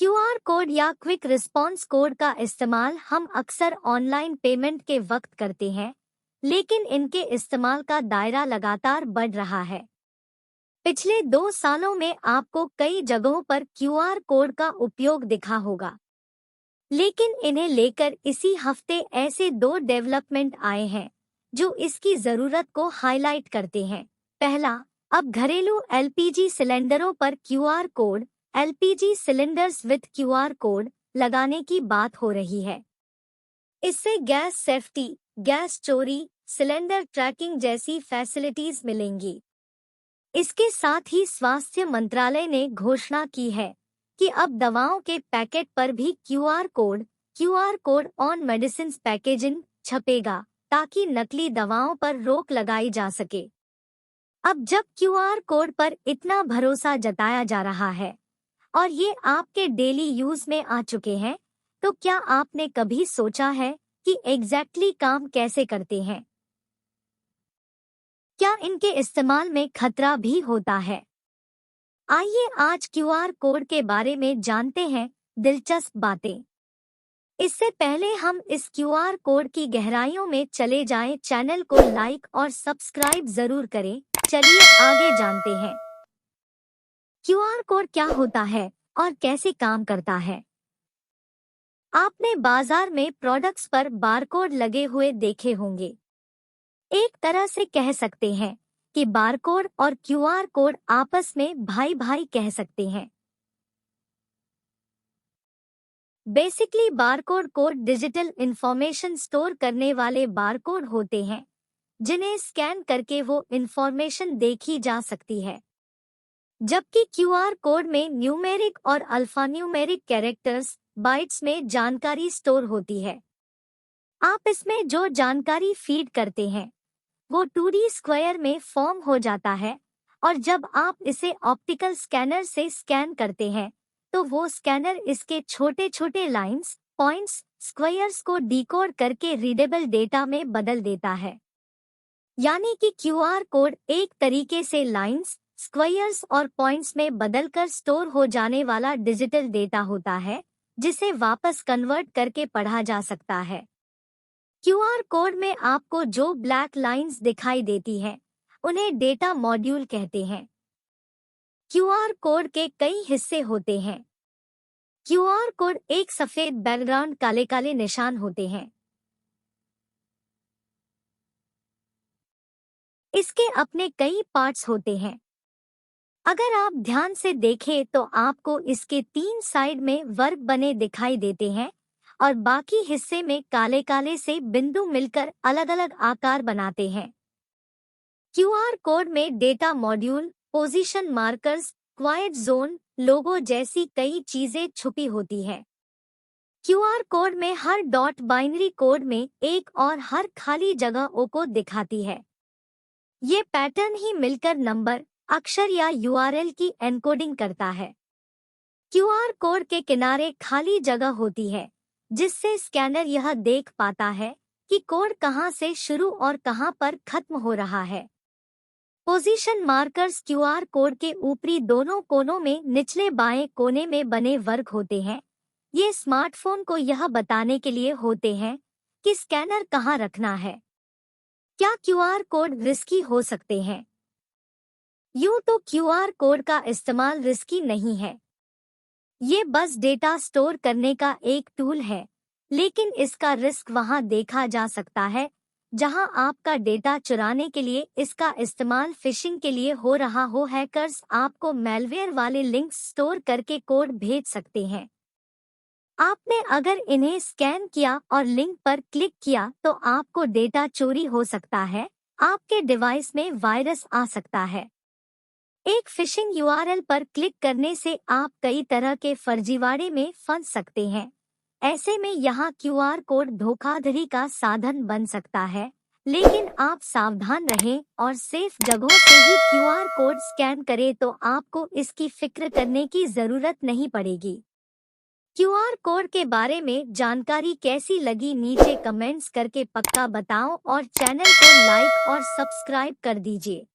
QR code या quick response code का इस्तेमाल हम अक्सर ऑनलाइन पेमेंट के वक्त करते हैं, लेकिन इनके इस्तेमाल का दायरा लगातार बढ़ रहा है। पिछले 2 सालों में आपको कई जगहों पर क्यूआर कोड का उपयोग दिखा होगा, लेकिन इन्हें लेकर इसी हफ्ते ऐसे 2 डेवलपमेंट आए हैं जो इसकी जरूरत को हाईलाइट करते हैं। पहला, अब घरेलू एलपीजी सिलेंडरों पर QR code LPG cylinders with QR code लगाने की बात हो रही है। इससे गैस सेफ्टी, गैस चोरी, सिलेंडर ट्रैकिंग जैसी फैसिलिटीज मिलेंगी। इसके साथ ही स्वास्थ्य मंत्रालय ने घोषणा की है कि अब दवाओं के पैकेट पर भी QR code on medicine packaging छपेगा, ताकि नकली दवाओं पर रोक लगाई जा सके। अब जब क्यूआर कोड पर इतना भरोसा जताया जा रहा है और ये आपके डेली यूज में आ चुके हैं, तो क्या आपने कभी सोचा है कि एग्जैक्टली काम कैसे करते हैं? क्या इनके इस्तेमाल में खतरा भी होता है? आइए आज क्यूआर कोड के बारे में जानते हैं दिलचस्प बातें। इससे पहले हम इस क्यूआर कोड की गहराइयों में चले जाएं, चैनल को लाइक और सब्सक्राइब जरूर करें। चलिए आगे जानते हैं क्यूआर कोड क्या होता है और कैसे काम करता है। आपने बाजार में प्रोडक्ट्स पर बारकोड लगे हुए देखे होंगे। एक तरह से कह सकते हैं कि बारकोड और क्यूआर कोड आपस में भाई भाई कह सकते हैं। Basically barcode code digital information store करने वाले बारकोड होते हैं, जिन्हें स्कैन करके वो इंफॉर्मेशन देखी जा सकती है। जबकि क्यूआर कोड में न्यूमेरिक और अल्फान्यूमेरिक कैरेक्टर्स बाइट्स में जानकारी स्टोर होती है। आप इसमें जो जानकारी फीड करते हैं वो 2D स्क्वायर में फॉर्म हो जाता है, और जब आप इसे ऑप्टिकल स्कैनर से स्कैन करते हैं तो वो स्कैनर इसके छोटे छोटे लाइंस, पॉइंट्स, स्क्वायर्स को डिकोड करके रीडेबल डेटा में बदल देता है। यानी कि क्यूआर कोड एक तरीके से लाइंस, स्क्वायर्स और पॉइंट्स में बदलकर स्टोर हो जाने वाला डिजिटल डेटा होता है, जिसे वापस कन्वर्ट करके पढ़ा जा सकता है। क्यूआर कोड में आपको जो ब्लैक लाइंस दिखाई देती हैं, उन्हें डेटा मॉड्यूल कहते हैं। क्यूआर कोड के कई हिस्से होते हैं। क्यूआर कोड एक सफेद बैकग्राउंड, काले काले निशान होते हैं। इसके अपने कई पार्ट्स होते हैं। अगर आप ध्यान से देखें तो आपको इसके 3 साइड में वर्ग बने दिखाई देते हैं और बाकी हिस्से में काले काले से बिंदु मिलकर अलग अलग आकार बनाते हैं। क्यूआर कोड में data module, position markers, quiet zone, logo जैसी कई चीजें छुपी होती हैं। क्यूआर कोड में हर डॉट बाइनरी कोड में एक और हर खाली जगह ओ को दिखाती है। ये पैटर्न ही मिलकर नंबर, अक्षर या यूआरएल की एनकोडिंग करता है। क्यूआर कोड के किनारे खाली जगह होती है, जिससे स्कैनर यह देख पाता है कि कोड कहां से शुरू और कहां पर खत्म हो रहा है। पोजीशन मार्कर्स क्यूआर कोड के ऊपरी दोनों कोनों में निचले बाएं कोने में बने वर्ग होते हैं। ये स्मार्टफोन को यह बताने के लिए होते हैं कि स्कैनर कहां रखना है। क्या क्यूआर कोड रिस्की हो सकते हैं? यूं तो क्यूआर कोड का इस्तेमाल रिस्की नहीं है। ये बस डेटा स्टोर करने का एक टूल है, लेकिन इसका रिस्क वहां देखा जा सकता है जहां आपका डेटा चुराने के लिए इसका इस्तेमाल फिशिंग के लिए हो रहा हो। हैकर्स आपको मैलवेयर वाले लिंक्स स्टोर करके कोड भेज सकते हैं। आपने अगर इन्हें स्कैन किया और लिंक पर क्लिक किया तो आपको डेटा चोरी हो सकता है, आपके डिवाइस में वायरस आ सकता है। एक फिशिंग यूआरएल पर क्लिक करने से आप कई तरह के फर्जीवाड़े में फंस सकते हैं। ऐसे में यहाँ क्यूआर कोड धोखाधड़ी का साधन बन सकता है, लेकिन आप सावधान रहें और सेफ जगहों से ही क्यूआर कोड स्कैन करें तो आपको इसकी फिक्र करने की जरूरत नहीं पड़ेगी। क्यूआर कोड के बारे में जानकारी कैसी लगी नीचे कमेंट्स करके पक्का बताओ और चैनल को लाइक और सब्सक्राइब कर दीजिए।